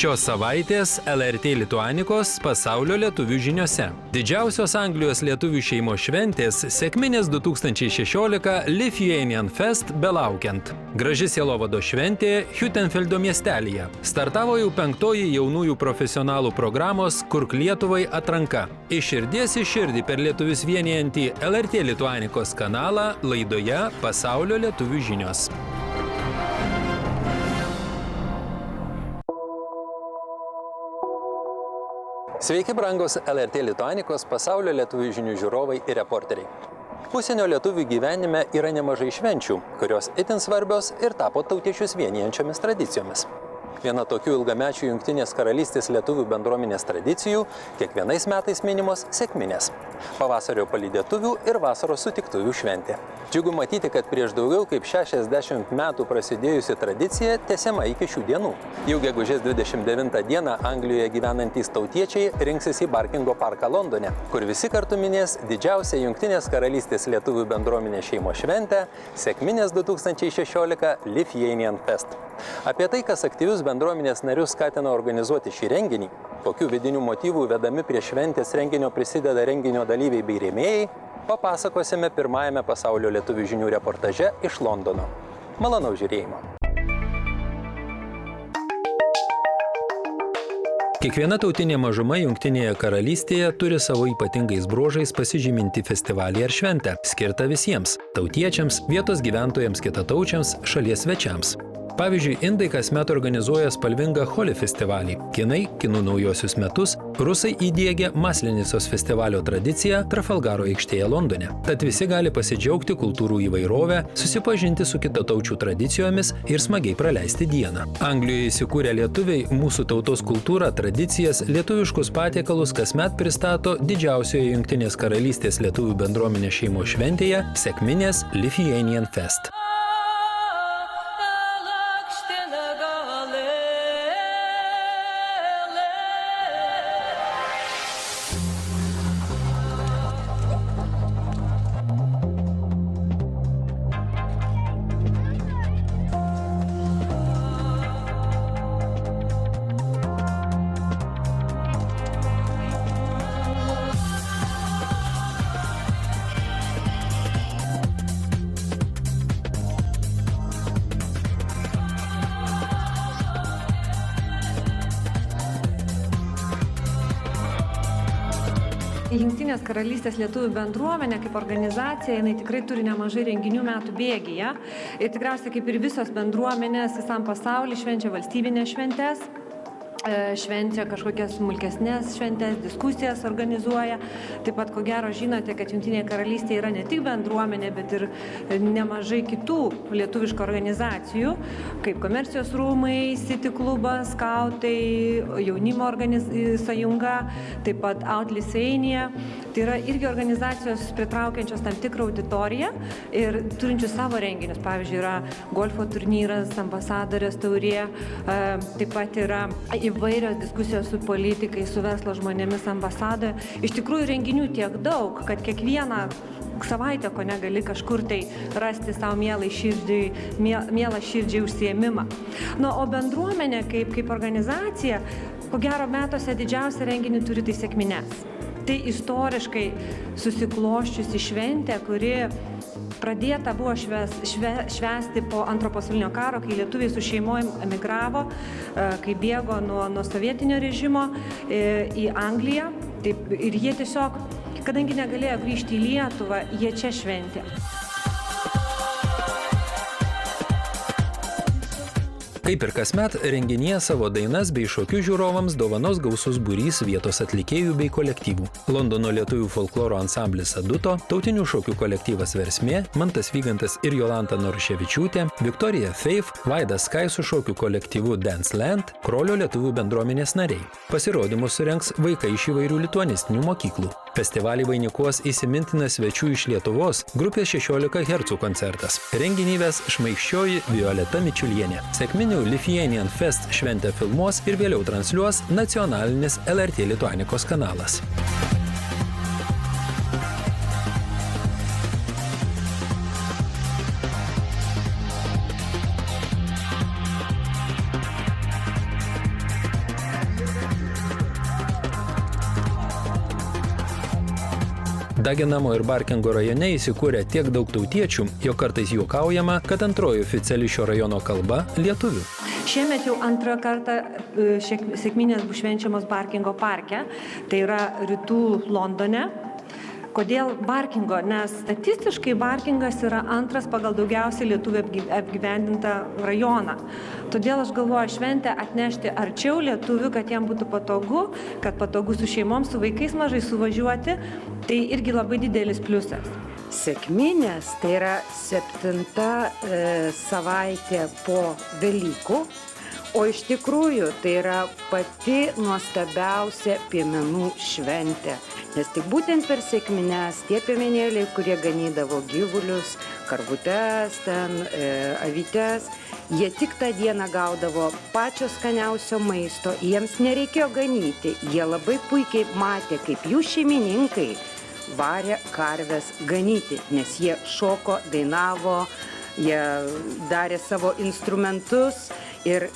Šios savaitės LRT Lituanikos pasaulio lietuvių žiniose. Didžiausios Anglijos lietuvių šeimos šventės Sekminės 2016 Lithuanian Fest belaukiant. Graži sielovado šventė Hiutenfeldo miestelyje. Startavo jau 5-oji jaunųjų profesionalų programos Kurk Lietuvai atranka. Iš širdies į širdį per lietuvius vienijantį LRT Lituanikos kanalą laidoje Pasaulio lietuvių žinios. Sveiki, brangos LRT Lituanikos pasaulio lietuvių žinių žiūrovai ir reporteriai. Užsienio lietuvių gyvenime yra nemažai švenčių, kurios itin svarbios ir tapo tautiečius vienijančiomis tradicijomis. Viena tokių ilgamečių Jungtinės karalystės lietuvių bendruomenės tradicijų kiekvienais metais minimos Sekminės – pavasario palydėtuvių ir vasaros sutiktuvių šventė. Džiugu matyti, kad prieš daugiau kaip 60 metų prasidėjusi tradicija tęsiama iki šių dienų. Jau gegužės 29 dieną Anglijoje gyvenantys tautiečiai rinksis į Barkingo parką Londone, kur visi kartu minės didžiausią Jungtinės karalystės lietuvių bendruomenės šeimos šventę Sekminės 2016 Lithuanian Fest. Apie tai, kas aktyvius bendruomenės narius skatina organizuoti šį renginį, kokių vidinių motyvų vedami prie šventės renginio prisideda renginio dalyviai bei rėmėjai, papasakosime pirmajame pasaulio lietuvių žinių reportaže iš Londono. Malonaus žiūrėjimo. Kiekviena tautinė mažuma Jungtinėje karalystėje turi savo ypatingais bruožais pasižyminti festivalį ar šventę, skirtą visiems – tautiečiams, vietos gyventojams, kitataučiams, šalies svečiams. Pavyzdžiui, indai kasmet organizuoja spalvingą Holi festivalį. Kinai – Kinų naujosius metus, rusai įdiegė Maslenicos festivalio tradiciją Trafalgaro aikštėje Londone. Tad visi gali pasidžiaugti kultūrų įvairovę, susipažinti su kitataučių tradicijomis ir smagiai praleisti dieną. Anglijoje įsikūrę lietuviai mūsų tautos kultūrą, tradicijas, lietuviškus patiekalus kasmet pristato didžiausioje Jungtinės karalystės lietuvių bendruomenės šeimos šventėje Sekminės Lithuanian Fest. Jungtinės karalystės lietuvių bendruomenė kaip organizacija, jinai tikrai turi nemažai renginių metų bėgyje. Ir tikriausiai kaip ir visos bendruomenės visam pasaulyje švenčia valstybinės šventes, švenčia kažkokias smulkesnės šventes, diskusijas organizuoja. Taip pat, ko gero, žinote, kad Jungtinėje karalystėje yra ne tik bendruomenė, bet ir nemažai kitų lietuviškų organizacijų, kaip Komercijos rūmai, City klubas, skautai, jaunimo sąjunga, taip pat Out Lithuania. Tai yra irgi organizacijos pritraukiančios tam tikrą auditoriją ir turinčių savo renginius. Pavyzdžiui, yra golfo turnyras, ambasadorės taurė, taip pat yra įvairios diskusijos su politikais, su verslo žmonėmis ambasadoje. Iš tikrųjų renginių tiek daug, kad kiekvieną savaitę ko negali kažkur tai rasti savo mielą širdžiai užsiėmimą. O bendruomenė kaip organizacija, ko gero metuose didžiausią renginį turi tai Sekmines. Tai istoriškai susiklosčiusi šventė, kuri pradėta buvo švęsti po Antro pasaulinio karo, kai lietuviai su šeimojim emigravo, kai bėgo nuo sovietinio režimo į Angliją. Ir jie tiesiog, kadangi negalėjo grįžti į Lietuvą, jie čia šventė. Kaip ir kasmet, renginyje savo dainas bei šokius žiūrovams dovanos gausus būrys vietos atlikėjų bei kolektyvų. Londono lietuvių folkloro ansamblis Aduto, tautinių šokių kolektyvas Versmė, Mantas Vygantas ir Jolanta Naruševičiūtė, Viktorija Faith, Vaidas Skai su šokių kolektyvu Dance Land, Krolio lietuvių bendruomenės nariai. Pasirodymus surengs vaikai iš įvairių lituanistinių mokyklų. Festivalį vainikuos įsimintinas svečių iš Lietuvos grupės 16 Hz koncertas. Renginį ves šmaikščioji Violeta Mičiulienė. Sekminių Lithuanian Fest šventę filmuos ir vėliau transliuos nacionalinis LRT Lituanikos kanalas. Dagenamo ir Barkingo rajone įsikūrė tiek daug tautiečių, jog kartais juokaujama, kad antroji oficiali šio rajono kalba – lietuvių. Šiemet jau antrą kartą sekminės bus švenčiamos Barkingo parke, tai yra rytų Londone. Kodėl Barkingo? Nes statistiškai Barkingas yra antras pagal daugiausiai lietuvių apgyvendintą rajoną. Todėl aš galvoju šventę atnešti arčiau lietuvių, kad jiem būtų patogu, kad patogu su šeimom, su vaikais mažai suvažiuoti, tai irgi labai didelis pliusas. Sekminės tai yra 7 savaitė po Velykų, o iš tikrųjų tai yra pati nuostabiausia piemenų šventė. Nes tik būtent per sekmines tie piemenėliai, kurie ganydavo gyvulius, karvutes, avytes, jie tik tą dieną gaudavo pačio skaniausio maisto, jiems nereikėjo ganyti, jie labai puikiai matė, kaip jų šeimininkai varė karves ganyti, nes jie šoko, dainavo, jie darė savo instrumentus ir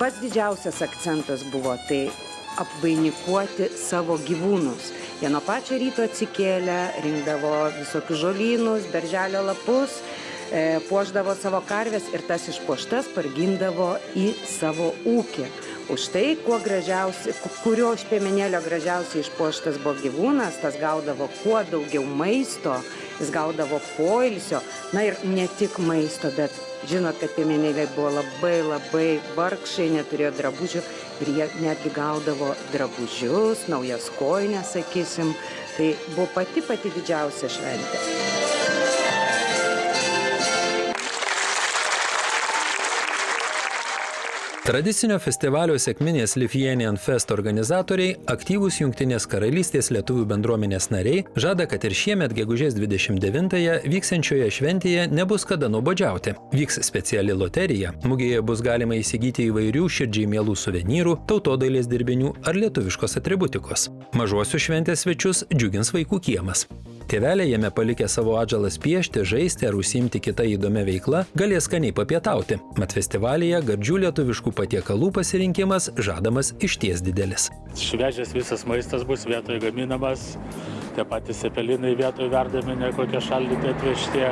pats didžiausias akcentas buvo tai apvainikuoti savo gyvūnus. Jie nuo pačio ryto atsikėlę, rinkdavo visokius žolynus, berželio lapus, puošdavo savo karves ir tas išpuoštas pargindavo į savo ūkį. Už tai, kurio iš piemenėlio gražiausiai išpuoštas buvo gyvūnas, tas gaudavo kuo daugiau maisto, jis gaudavo poilsio, na ir ne tik maisto, bet žinot, kad piemenėliai buvo labai vargšai, neturėjo drabužių ir jie netgi gaudavo drabužius, naujas kojines, sakysim, tai buvo pati didžiausia šventė. Tradicinio festivalio sekminės Lithuanian Fest organizatoriai, aktyvūs Jungtinės karalystės lietuvių bendruomenės nariai, žada, kad ir šiemet gegužės 29-ąją vyksiančioje šventėje nebus kada nuobodžiauti. Vyks speciali loterija, mugėje bus galima įsigyti įvairių širdžiai mielų suvenyrų, tautodailės dirbinių ar lietuviškos atributikos. Mažuosius šventės svečius džiugins vaikų kiemas. Tėveliai jame palikę savo atžalas piešti, žaisti ar užsiimti kitą įdomią veiklą, galės skaniai papietauti. Mat festivalyje gardžių lietuviškų patiekalų pasirinkimas žadamas išties didelis. Šviežias visas maistas bus vietoje gaminamas, tie patys cepelinai vietoje verdami, ne kokie šaldyti atvežti,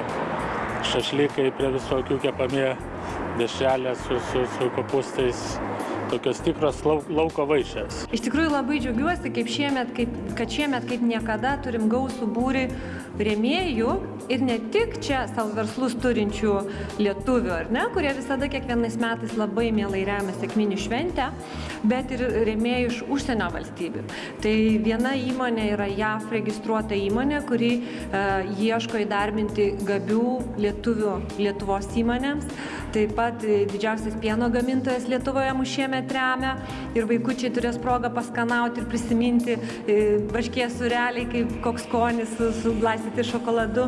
šašlykai prie visokių kepami, dešrelės su kopūstais. Tokios tikros lauko vaišės. Iš tikrųjų labai džiaugiuosi, kad šiemet kaip niekada turim gausų būrį rėmėjų ir ne tik čia savo verslus turinčių lietuvių, ar ne, kurie visada kiekvienais metais labai mielai remia sekminių šventę, bet ir rėmėjų iš užsienio valstybių. Tai viena įmonė yra JAF registruota įmonė, kuri ieško įdarbinti gabių lietuvių Lietuvos įmonėms. Taip pat didžiausias pieno gamintojas Lietuvoje mus šiemet remia ir vaikučiai turės progą paskanauti ir prisiminti varškės sūreliai, kaip koks skonis su glaistyti šokoladu.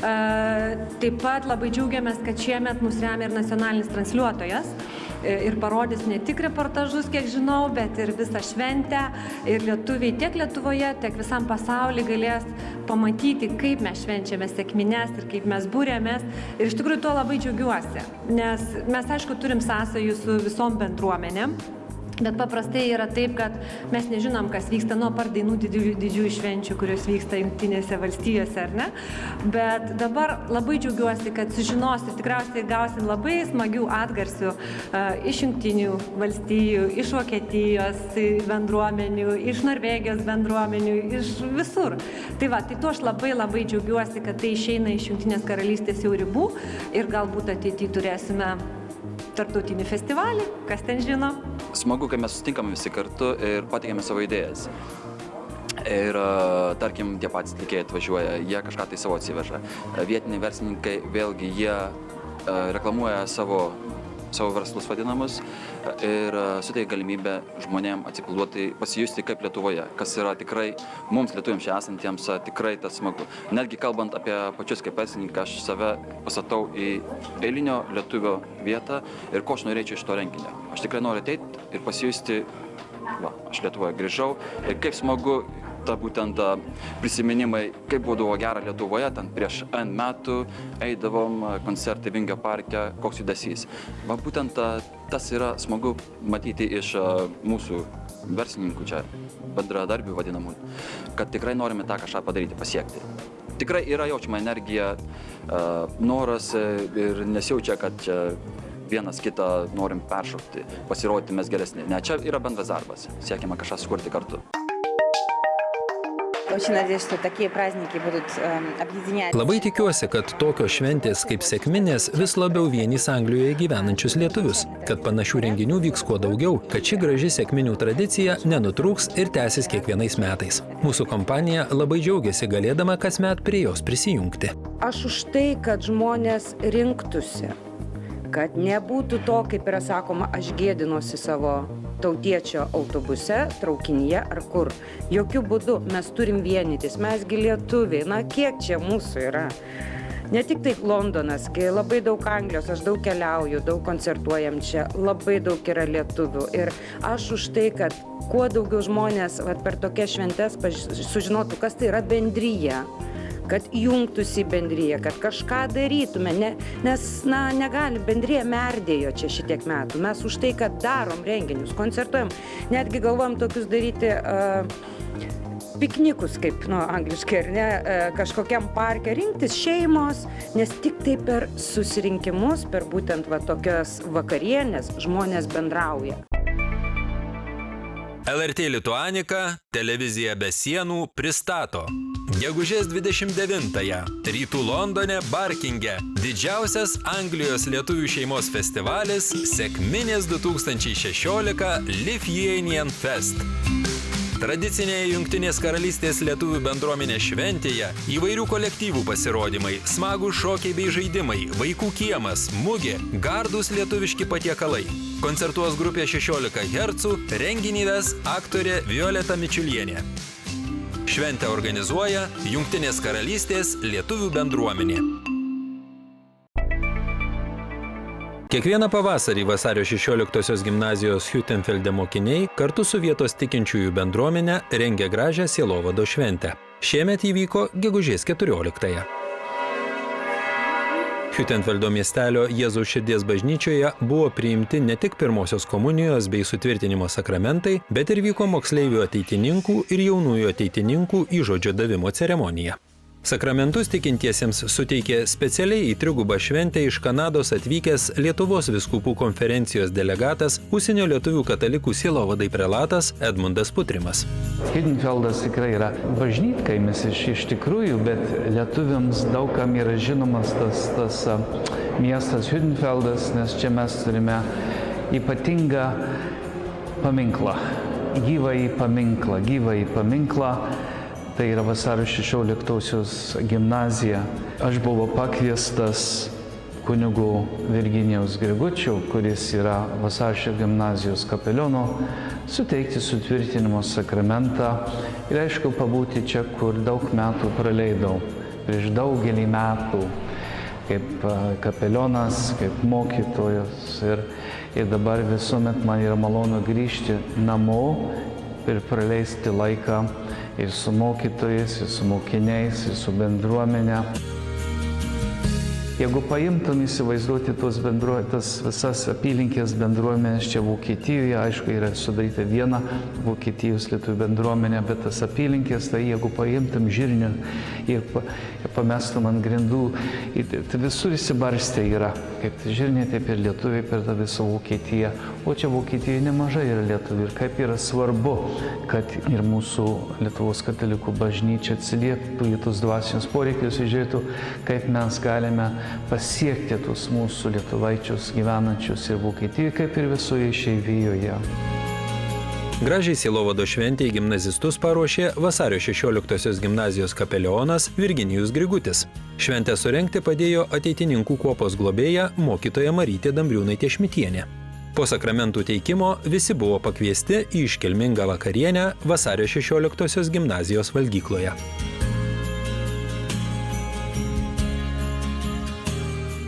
Taip pat labai džiaugiamės, kad šiemet mus remia ir nacionalinis transliuotojas ir parodys ne tik reportažus, kiek žinau, bet ir visą šventę. Ir lietuviai tiek Lietuvoje, tiek visam pasaulyje galės pamatyti, kaip mes švenčiame sekmines ir kaip mes būrėmės. Ir iš tikrųjų tuo labai džiaugiuosi, nes mes, aišku, turim sąsajų su visom bendruomenėm. Bet paprastai yra taip, kad mes nežinom, kas vyksta nuo par dainų didžiųjų švenčių, kurios vyksta Jungtinėse valstijose, ar ne? Bet dabar labai džiaugiuosi, kad sužinosim, tikriausiai gausim labai smagių atgarsių iš Jungtinių valstijų, iš Vokietijos bendruomenių, iš Norvegijos bendruomenių, iš visur. Tai tuo aš labai džiaugiuosi, kad tai išeina iš Jungtinės karalystės jau ribų ir galbūt ateityje turėsime tarptautinį festivalį, kas ten žino. Smagu, kai mes susitinkame visi kartu ir patikėme savo idėjas. Ir, tarkim, tie patys atlikėjai atvažiuoja, jie kažką tai savo atsiveža. Vietiniai verslininkai, vėlgi, jie reklamuoja savo verslus vadinamus ir suteikia galimybę žmonėm atsipalaiduoti, pasijusti kaip Lietuvoje, kas yra tikrai mums lietuviams čia esantiems tikrai tas smagu. Netgi kalbant apie pačius kaip verslininką, aš save pastatau į eilinio lietuvio vietą ir ko aš norėčiau iš to renginio. Aš tikrai noriu ateiti ir pasijusti, aš Lietuvoje grįžau ir kaip smagu ta būtent prisiminimai, kaip būdavo gera Lietuvoje, ten prieš N metų eidavom koncertai Vingio parke, koks judesys. Būtent tas yra smagu matyti iš mūsų verslininkų čia bendradarbių vadinamų, kad tikrai norime tą kažką padaryti, pasiekti. Tikrai yra jaučiama energija, noras ir nesijaučia, kad čia vienas kitą norim peršokti, pasirodyti mes geresni. Ne, čia yra bendras darbas, siekiama kažką sukurti kartu. Labai tikiuosi, kad tokios šventės kaip sekminės vis labiau vienys Anglijoje gyvenančius lietuvius, kad panašių renginių vyks kuo daugiau, kad ši graži sekminių tradicija nenutrūks ir tęsis kiekvienais metais. Mūsų kompanija labai džiaugiasi galėdama kasmet prie jos prisijungti. Aš už tai, kad žmonės rinktųsi, kad nebūtų to, kaip yra sakoma, aš gėdinuosi savo tautiečio autobuse, traukinyje ar kur. Jokių būdų mes turim vienytis, mesgi lietuviai, na kiek čia mūsų yra. Ne tik tai Londonas, kai labai daug Anglijos, aš daug keliauju, daug koncertuojam čia, labai daug yra lietuvių. Ir aš už tai, kad kuo daugiau žmonės per tokias šventes sužinotų, kas tai yra bendryje, kad jungtųsi į bendryje, kad kažką darytume, nes negali, bendryje merdėjo čia šitiek metų. Mes už tai, kad darom renginius, koncertuojam, netgi galvojam tokius daryti piknikus, kaip angliškai, ar ne, kažkokiam parke rinktis šeimos, nes tik tai per susirinkimus, per būtent tokias vakarienės žmonės bendrauja. LRT Lituanika, televizija be sienų pristato. Gegužės 29-ąją rytų Londone Barkinge didžiausias Anglijos lietuvių šeimos festivalis Sekminės 2016 Lithuanian Fest. Tradicinėje Jungtinės karalystės lietuvių bendruomenės šventėje įvairių kolektyvų pasirodymai, smagūs šokiai bei žaidimai, vaikų kiemas, mugė, gardūs lietuviški patiekalai. Koncertuos grupė 16 Hz, renginį ves aktorė Violeta Mičiulienė. Šventę organizuoja Jungtinės karalystės lietuvių bendruomenė. Kiekvieną pavasarį vasario 16-osios gimnazijos Hutenfelde mokiniai kartu su vietos tikinčiųjų bendruomenė rengia gražią sielovado šventę. Šiemet įvyko gegužės 14-ąją. Hutenfeldo miestelio Jėzaus širdies bažnyčioje buvo priimti ne tik pirmosios komunijos bei sutvirtinimo sakramentai, bet ir vyko moksleivių ateitininkų ir jaunųjų ateitininkų įžodžio davimo ceremonija. Sakramentus tikintiesiems suteikė specialiai į trigubą šventę iš Kanados atvykęs Lietuvos vyskupų konferencijos delegatas, užsienio lietuvių katalikų sielovadai prelatas Edmundas Putrimas. Hutenfeldas tikrai yra bažnytkaimis iš tikrųjų, bet lietuviams daugam yra žinomas tas miestas Hutenfeldas, nes čia mes turime ypatingą paminklą, gyvąjį paminklą. Tai yra vasario 16-osios gimnazija. Aš buvau pakviestas kunigo Virginijaus Grigučio, kuris yra vasario gimnazijos kapeliono, suteikti sutvirtinimo sakramentą ir aišku pabūti čia, kur daug metų praleidau. Prieš daugelį metų kaip kapelionas, kaip mokytojas ir dabar visuomet man yra malonu grįžti namo ir praleisti laiką ir su mokytojais, ir su mokiniais, ir su bendruomenė. Jeigu paimtum įsivaizduoti tas visas apylinkės bendruomenės čia Vokietijoje, aišku, yra sudaryta viena Vokietijos lietuvių bendruomenė, bet tas apylinkės, tai jeigu paimtum žirnių ir pamestum ant grindų, tai visur įsibarstę yra, kaip žirniai, taip ir lietuviai per tą visą Vokietiją. O čia Vokietijoje nemažai yra lietuvių ir kaip yra svarbu, kad ir mūsų Lietuvos katalikų bažnyčia atsilieptų į tus dvasinius poreikius ir žiūrėtų, kaip mes galime pasiekti tuos mūsų lietuvaičius gyvenančius ir Vokietijoje, kaip ir visoje išeivijoje. Gražiai sielovado šventėje gimnazistus paruošė vasario 16-osios gimnazijos kapelionas Virginijus Grigutis. Šventę surengti padėjo ateitininkų kuopos globėja mokytoja Marytė Dambriūnaitė Šmitienė. Po sakramentų teikimo visi buvo pakviesti į iškilmingą vakarienę vasario 16-osios gimnazijos valgykloje.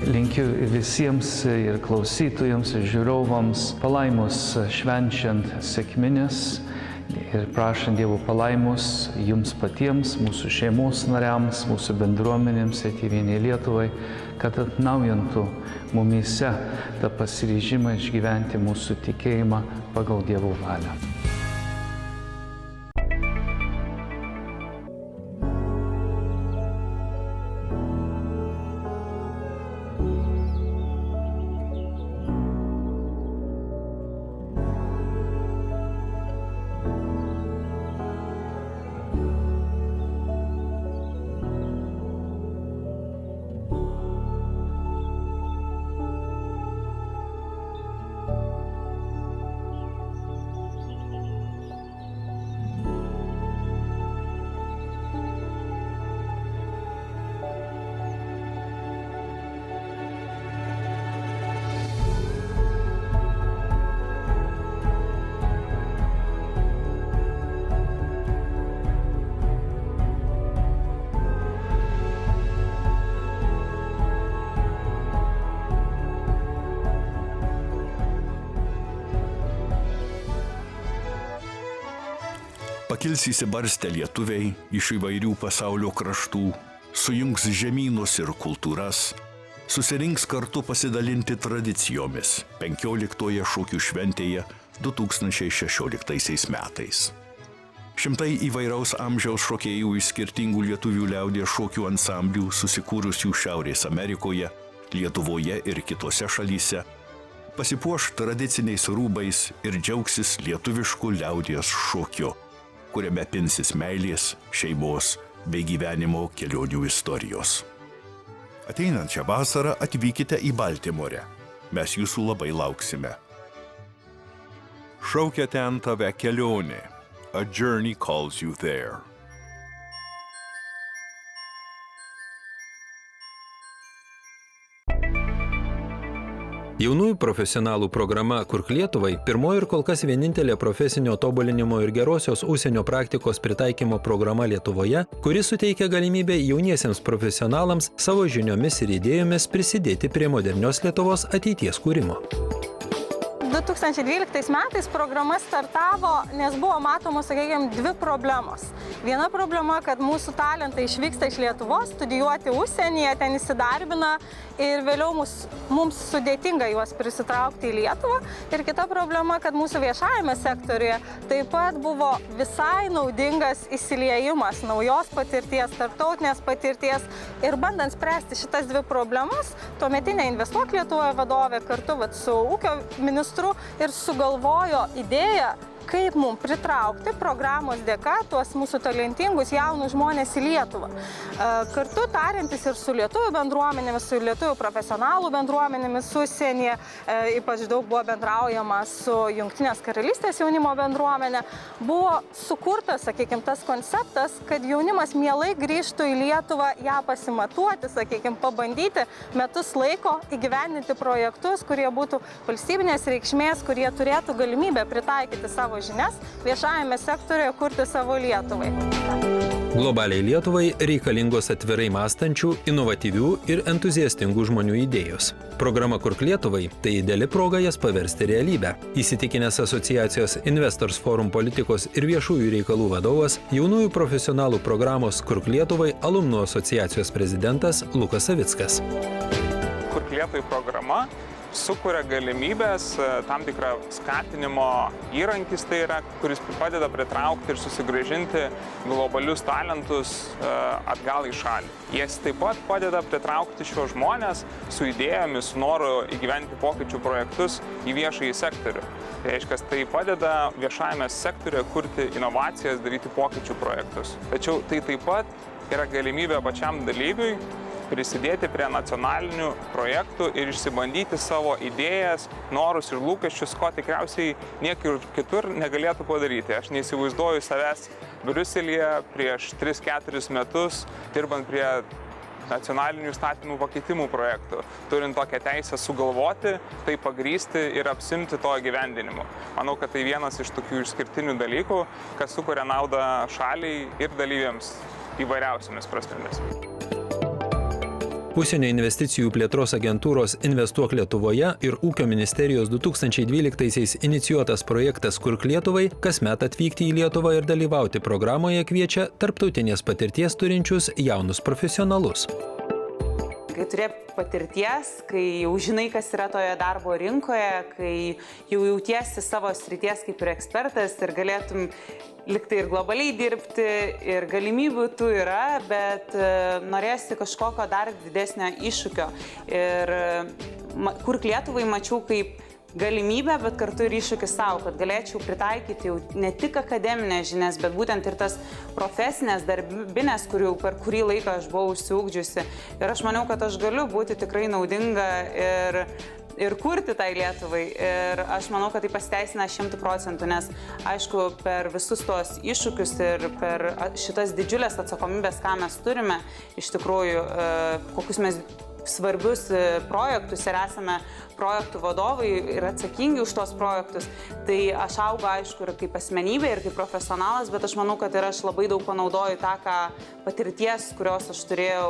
Linkiu visiems ir klausytojams, ir žiūrovams palaimos švenčiant sekmines ir prašant Dievo palaimos jums patiems, mūsų šeimos nariams, mūsų bendruomenėms ir tėvynei Lietuvai, kad atnaujintų mumyse tą pasiryžimą išgyventi mūsų tikėjimą pagal Dievo valią. Pakils įsibarstę lietuviai iš įvairių pasaulio kraštų, sujungs žemynus ir kultūras, susirinks kartu pasidalinti tradicijomis 15-oje šokių šventėje 2016 metais. Šimtai įvairaus amžiaus šokėjų iš skirtingų lietuvių liaudies šokių ansamblių susikūrusių Šiaurės Amerikoje, Lietuvoje ir kitose šalyse pasipuoš tradiciniais rūbais ir džiaugsis lietuvišku liaudies šokiu, kuriame pinsis meilės, šeimos bei gyvenimo kelionių istorijos. Ateinančią vasarą atvykite į Baltimorę. Mes jūsų labai lauksime. Šaukia ten tave kelionė. A journey calls you there. Jaunųjų profesionalų programa Kurk Lietuvai pirmoji ir kol kas vienintelė profesinio tobulinimo ir gerosios užsienio praktikos pritaikymo programa Lietuvoje, kuri suteikia galimybę jauniesiems profesionalams savo žiniomis ir idėjomis prisidėti prie modernios Lietuvos ateities kūrimo. 2012 metais programa startavo, nes buvo matomos, sakykime, dvi problemos. Viena problema, kad mūsų talentai išvyksta iš Lietuvos, studijuoti užsienyje, ten įsidarbina ir vėliau mums sudėtinga juos prisitraukti į Lietuvą. Ir kita problema, kad mūsų viešajame sektoriuje taip pat buvo visai naudingas įsiliejimas naujos patirties, tarptautinės patirties. Ir bandant spręsti šitas dvi problemas, tuometinė Investuok Lietuvoje vadovė kartu su ūkio ministru ir sugalvojo idėją, kaip mums pritraukti programos dėka tuos mūsų talentingus jaunus žmonės į Lietuvą. Kartu tariantis ir su lietuvių bendruomenėmis, su lietuvių profesionalų bendruomenėmis užsienyje, ypač daug buvo bendraujama su Jungtinės karalystės jaunimo bendruomenė, buvo sukurtas, sakykime, tas konceptas, kad jaunimas mielai grįžtų į Lietuvą, ją pasimatuoti, sakykime, pabandyti metus laiko įgyvendinti projektus, kurie būtų valstybinės reikšmės, kurie turėtų galimybę pritaikyti savo žinias viešajame sektoriuje, kurti savo Lietuvai. Globaliai Lietuvai reikalingos atvirai mąstančių, inovatyvių ir entuziastingų žmonių idėjos. Programa Kurk Lietuvai – tai ideali proga jas paversti realybę. Įsitikinęs asociacijos Investors Forum politikos ir viešųjų reikalų vadovas, jaunųjų profesionalų programos Kurk Lietuvai alumnų asociacijos prezidentas Lukas Savickas. Kurk Lietuvai programa sukuria galimybės, tam tikrą skatinimo įrankis tai yra, kuris padeda pritraukti ir susigrąžinti globalius talentus atgal į šalį. Jis taip pat padeda pritraukti šios žmonės su idėjomis, su noru įgyventi pokyčių projektus į viešąjį sektorių. Tai reiškia, tai padeda viešajame sektoriuje kurti inovacijas, daryti pokyčių projektus. Tačiau tai taip pat yra galimybė pačiam dalyviui prisidėti prie nacionalinių projektų ir išsibandyti savo idėjas, norus ir lūkesčius, ko tikriausiai niekur kitur negalėtų padaryti. Aš neįsivaizduoju savęs Briuselyje prieš 3-4 metus, dirbant prie nacionalinių įstatymų pakeitimų projektų, turint tokią teisę sugalvoti, tai pagrysti ir apsimti to įgyvendinimu. Manau, kad tai vienas iš tokių išskirtinių dalykų, kas sukuria naudą šaliai ir dalyviams įvairiausiamis prasmėmis. Užsienio investicijų plėtros agentūros Investuok Lietuvoje ir Ūkio ministerijos 2012-aisiais inicijuotas projektas Kurk Lietuvai kasmet atvykti į Lietuvą ir dalyvauti programoje kviečia tarptautinės patirties turinčius jaunus profesionalus. Kai turi patirties, kai jau žinai, kas yra toje darbo rinkoje, kai jau jautiesi savo srities kaip ir ekspertas ir galėtum liktai ir globaliai dirbti, ir galimybių tų yra, bet norėsi kažkokio dar didesnio iššūkio. Ir Kurk Lietuvai mačiau kaip galimybę, bet kartu ir iššūkį savo, kad galėčiau pritaikyti jau ne tik akademinės žinias, bet būtent ir tas profesinės, darbinės, per kurį laiką aš buvau užsiugdžiusi. Ir aš maniau, kad aš galiu būti tikrai naudinga ir kurti tai Lietuvai. Ir aš manau, kad tai pasiteisina 100%, nes aišku, per visus tos iššūkius ir per šitas didžiulės atsakomybės, ką mes turime, iš tikrųjų, kokius mes svarbius projektus ir esame projektų vadovai ir atsakingi už tos projektus, tai aš augu, aišku, ir kaip asmenybė, ir kaip profesionalas, bet aš manau, kad ir aš labai daug panaudoju tą, patirties, kurios aš turėjau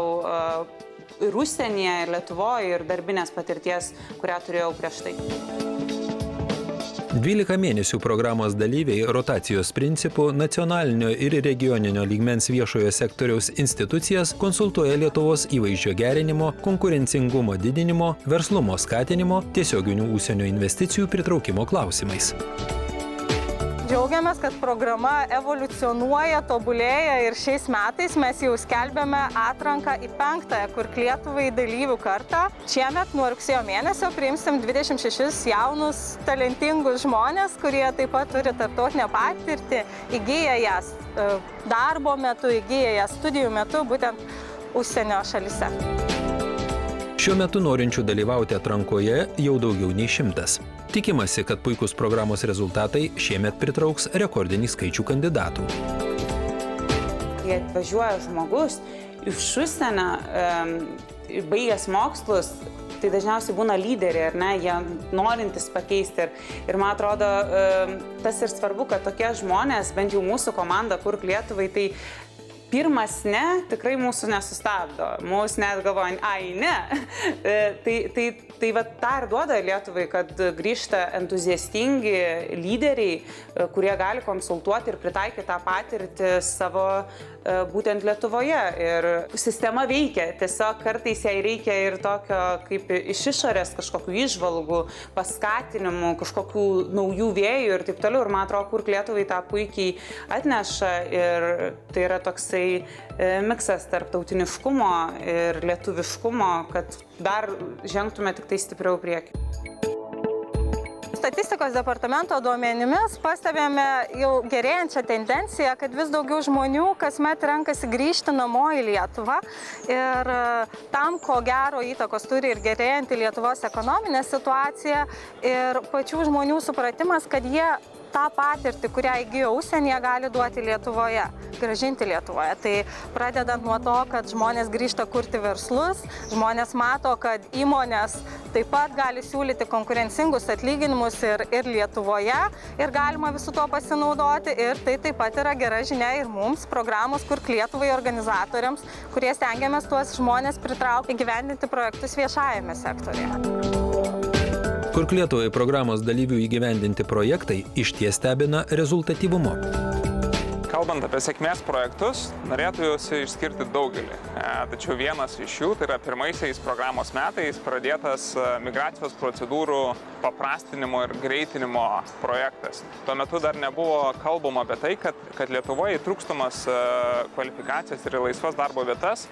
ir užsienyje, ir Lietuvoje, ir darbinės patirties, kurią turėjau prieš tai. 12 mėnesių programos dalyviai rotacijos principų nacionalinio ir regioninio lygmens viešojo sektoriaus institucijas konsultuoja Lietuvos įvaizdžio gerinimo, konkurencingumo didinimo, verslumo skatinimo, tiesioginių užsienio investicijų pritraukimo klausimais. Džiaugiamės, kad programa evoliucionuoja, tobulėja ir šiais metais mes jau skelbėme atranką į 5-ąją Kurk Lietuvai dalyvių kartą. Šiemet nuo rugsėjo mėnesio priimsim 26 jaunus, talentingus žmonės, kurie taip pat turi tarptautinę patirtį, įgyja jas darbo metu, įgyja jas studijų metu, būtent užsienio šalyse. Šiuo metu norinčių dalyvauti atrankoje jau daugiau nei 100. Tikimasi, kad puikus programos rezultatai šiemet pritrauks rekordinį skaičių kandidatų. Kai atvažiuoja žmogus iš užsienio, baigęs mokslus, tai dažniausiai būna lyderiai, ar ne, jie norintys pakeisti. Ir man atrodo, tas ir svarbu, kad tokie žmonės, bent jau mūsų komanda Kurk Lietuvai, tai pirmas ne, tikrai mūsų nesustabdo. Mūsų net galvoja, ai ne. Tai va tą ir duoda Lietuvai, kad grįžta entuziastingi lyderiai, kurie gali konsultuoti ir pritaikyti tą patirtį savo būtent Lietuvoje. Ir sistema veikia, tiesiog kartais jai reikia ir tokio kaip iš išorės kažkokių įžvalgų, paskatinimų, kažkokių naujų vėjų ir taip toliau. Ir man atrodo, Kurk Lietuvai tą puikiai atneša ir tai yra toksai miksas tarp tautiniškumo ir lietuviškumo, kad dar žengtume tik tai stipriau priekį. Statistikos departamento duomenimis pastebėjome jau gerėjančią tendenciją, kad vis daugiau žmonių kasmet renkasi grįžti namo į Lietuvą. Ir tam, ko gero įtakos turi ir gerėjanti Lietuvos ekonominė situacija ir pačių žmonių supratimas, kad jie tą patirtį, kurią įgijo užsienyje, gali duoti Lietuvoje, grąžinti Lietuvoje. Tai pradedant nuo to, kad žmonės grįžta kurti verslus, žmonės mato, kad įmonės taip pat gali siūlyti konkurencingus atlyginimus ir Lietuvoje ir galima visų to pasinaudoti. Ir tai taip pat yra gera žinia ir mums, programos Kurk Lietuvai organizatoriams, kurie stengiamės tuos žmonės pritraukti, įgyvendinti projektus viešajame sektoriuje. Kurk Lietuvai programos dalyvių įgyvendinti projektai išties stebina rezultatyvumu. Kalbant apie sėkmės projektus, norėtųsi išskirti daugelį. Tačiau vienas iš jų, tai yra pirmaisiais programos metais pradėtas migracijos procedūrų paprastinimo ir greitinimo projektas. Tuo metu dar nebuvo kalbama apie tai, kad Lietuvoje trūkstamas kvalifikacijas ir laisvas darbo vietas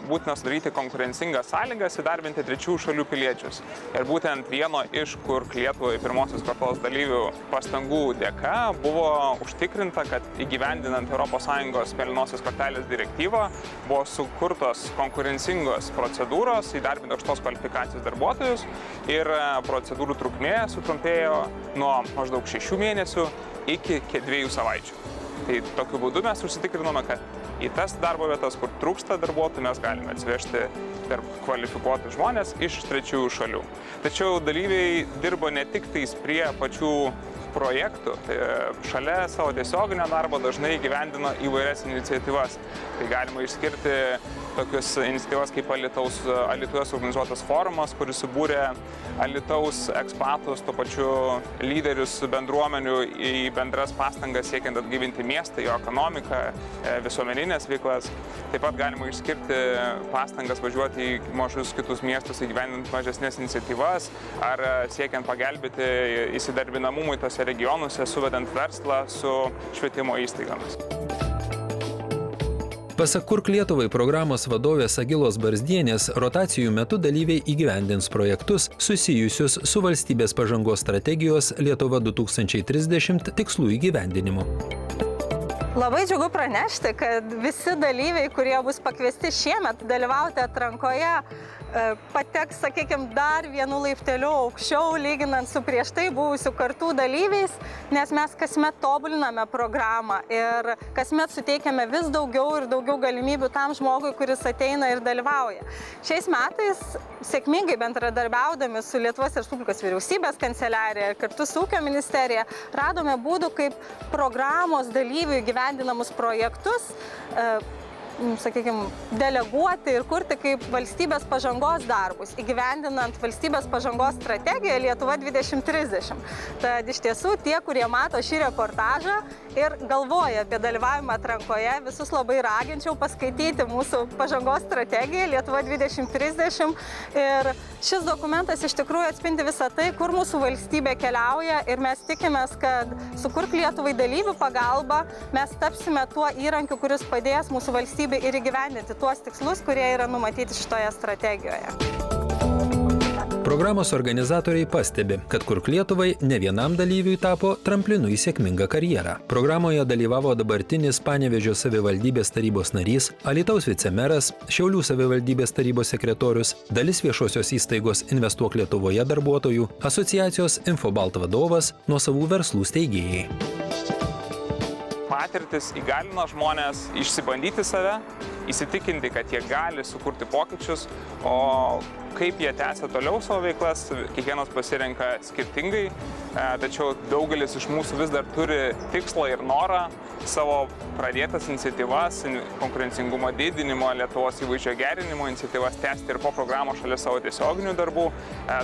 būtina sudaryti konkurencingas sąlygas įdarbinti trečiųjų šalių piliečius. Ir būtent vieno iš Kurk Lietuvai pirmosios kartos dalyvių pastangų dėka buvo užtikrinta, kad įgyvendinant ES mėlynosios kortelės direktyvą buvo sukurtos konkurencingos procedūros įdarbinti aukštos kvalifikacijos darbuotojus ir procedūrų trukmė sutrumpėjo nuo maždaug 6 mėnesių iki 2 savaičių. Tai tokiu būdu mes užsitikrinome, kad į tas darbo vietas, kur trūksta darbuotojų, mes galime atsivežti kvalifikuotus žmonės iš trečiųjų šalių. Tačiau dalyviai dirbo ne tik tais prie pačių projektų, tai šalia savo tiesioginio darbo dažnai gyvendino įvairias iniciatyvas. Tai galima išskirti tokius iniciatyvas kaip Alytuje organizuotas forumas, kuris subūrė Alytaus ekspatus, tuo pačiu lyderius bendruomenių į bendras pastangas siekiant atgyvinti miestą, jo ekonomiką, visuomeninės veiklas. Taip pat galima išskirti pastangas važiuoti į mažus kitus miestus, įgyvendinti mažesnės iniciatyvas ar siekiant pagelbėti įsidarbinamumui tose regionuose, suvedant verslą su švietimo įstaigomis. Pasak Kurk Lietuvai programos vadovės Agilos Barzdienės, rotacijų metu dalyviai įgyvendins projektus susijusius su valstybės pažangos strategijos Lietuva 2030 tikslų įgyvendinimu. Labai džiugu pranešti, kad visi dalyviai, kurie bus pakviesti šiemet dalyvauti atrankoje, pateks, sakykime, dar vienu laipteliu aukščiau, lyginant su prieš tai buvusių kartų dalyviais, nes mes kasmet tobuliname programą ir kasmet suteikiame vis daugiau ir daugiau galimybių tam žmogui, kuris ateina ir dalyvauja. Šiais metais, sėkmingai bendradarbiaudami su Lietuvos Respublikos vyriausybės kanceliarija ir kartu su Ūkio ministerija, radome būdų, kaip programos dalyvių įgyvendinamus projektus sakykime, deleguoti ir kurti kaip valstybės pažangos darbus, įgyvendinant valstybės pažangos strategiją Lietuva 2030. Tad iš tiesų tie, kurie mato šį reportažą ir galvoja apie dalyvavimą atrankoje, visus labai raginčiau paskaityti mūsų pažangos strategiją Lietuva 2030. Ir šis dokumentas iš tikrųjų atspindi visą tai, kur mūsų valstybė keliauja, ir mes tikimės, kad Sukurk Lietuvai dalyvių pagalba mes tapsime tuo įrankiu, kuris padės mūsų valstybė ir įgyvendinti tuos tikslus, kurie yra numatyti šitoje strategijoje. Programos organizatoriai pastebi, kad Kurk Lietuvai ne vienam dalyviui tapo tramplinu į sėkmingą karjerą. Programoje dalyvavo dabartinis Panevėžio savivaldybės tarybos narys, Alytaus vicemeras, Šiaulių savivaldybės tarybos sekretorius, dalis viešosios įstaigos Investuok Lietuvoje darbuotojų, asociacijos Infobalt vadovas, nuosavų verslų steigėjai. Patirtis įgalina žmonės išsibandyti save, įsitikinti, kad jie gali sukurti pokyčius, o kaip jie tęsia toliau savo veiklas, kiekvienas pasirenka skirtingai, tačiau daugelis iš mūsų vis dar turi tikslą ir norą savo pradėtas iniciatyvas, konkurencingumo didinimo, Lietuvos įvaizdžio gerinimo iniciatyvas tęsti ir po programos šalia savo tiesioginių darbų.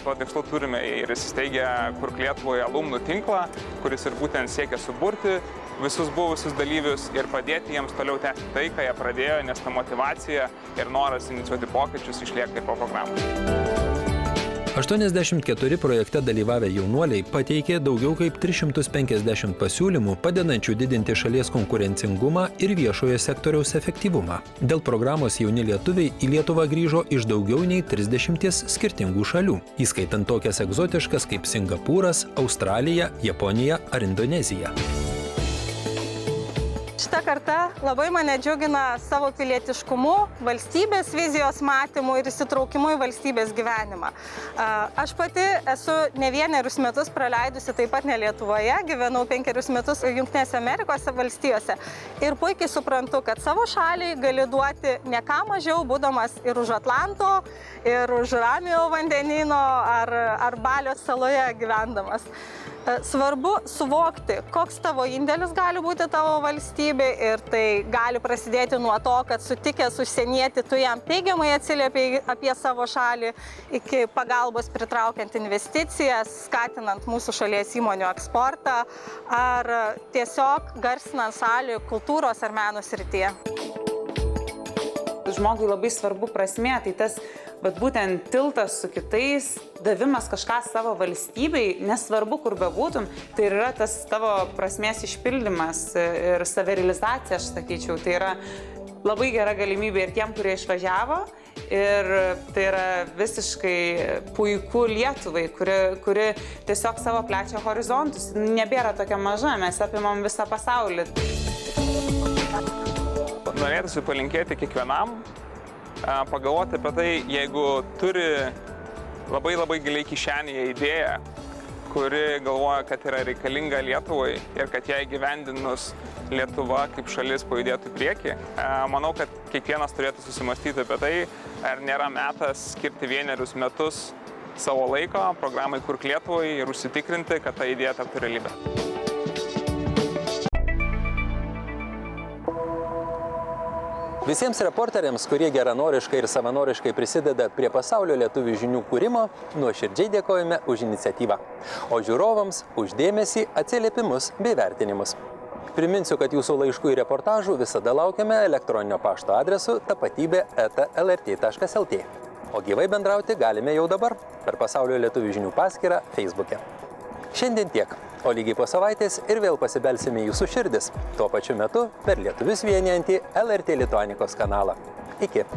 Tuo tikslu turime ir įsisteigę Kurk Lietuvoje alumnų tinklą, kuris ir būtent siekia suburti visus buvusius dalyvius ir padėti jiems toliau tęsti tai, ką jie pradėjo, nes ta motyvacija ir noras inicijuoti pokyčius išlieka ir po programos. 84 projekte dalyvavę jaunuoliai pateikė daugiau kaip 350 pasiūlymų, padedančių didinti šalies konkurencingumą ir viešojo sektoriaus efektyvumą. Dėl programos jauni lietuviai į Lietuvą grįžo iš daugiau nei 30 skirtingų šalių, įskaitant tokias egzotiškas kaip Singapūras, Australija, Japonija ar Indonezija. Šita karta labai mane džiugina savo pilietiškumu, valstybės vizijos matymu ir įsitraukimu į valstybės gyvenimą. Aš pati esu ne vienerius metus praleidusi taip pat ne Lietuvoje, gyvenau 5 metus Jungtinėse Amerikos valstijose ir puikiai suprantu, kad savo šaliai gali duoti ne ką mažiau, būdamas ir už Atlanto, ir už Ramiojo vandenyno ar Balios saloje gyvendamas. Svarbu suvokti, koks tavo indėlis gali būti tavo valstybė, ir tai gali prasidėti nuo to, kad sutikęs užsienietį, tu jam teigiamai atsiliepi apie savo šalį, iki pagalbos pritraukiant investicijas, skatinant mūsų šalies įmonių eksportą ar tiesiog garsinant šalį kultūros ar meno srityje. Žmogui labai svarbu prasmė, tai tas būtent tiltas su kitais, davimas kažką savo valstybei, nesvarbu kur bebūtum, tai yra tas tavo prasmės išpildymas ir savirealizacija, aš sakyčiau. Tai yra labai gera galimybė ir tiem, kurie išvažiavo, ir tai yra visiškai puiku Lietuvai, kuri tiesiog savo plečia horizontus. Nebėra tokia maža, mes apimam visą pasaulį. Norėtųsi palinkėti kiekvienam, pagalvoti apie tai, jeigu turi labai giliai kišenėje idėją, kuri galvoja, kad yra reikalinga Lietuvai ir kad ją įgyvendinus Lietuva kaip šalis pajudėtų į priekį. Manau, kad kiekvienas turėtų susimastyti apie tai, ar nėra metas skirti 1 metus savo laiko programai Kurk Lietuvai ir užsitikrinti, kad ta idėja taptų realybę. Visiems reporteriams, kurie geranoriškai ir savanoriškai prisideda prie pasaulio lietuvių žinių kūrimo, nuoširdžiai dėkojame už iniciatyvą, o žiūrovams už dėmesį, atsiliepimus bei vertinimus. Priminsiu, kad jūsų laiškų ir reportažų visada laukiame elektroninio pašto adresu tapatybė@lrt.lt. O gyvai bendrauti galime jau dabar per pasaulio lietuvių žinių paskyrą Facebook'e. Šiandien tiek, o lygiai po savaitės ir vėl pasibelsime į jūsų širdis, tuo pačiu metu per lietuvius vienijantį LRT Lituanikos kanalą. Iki.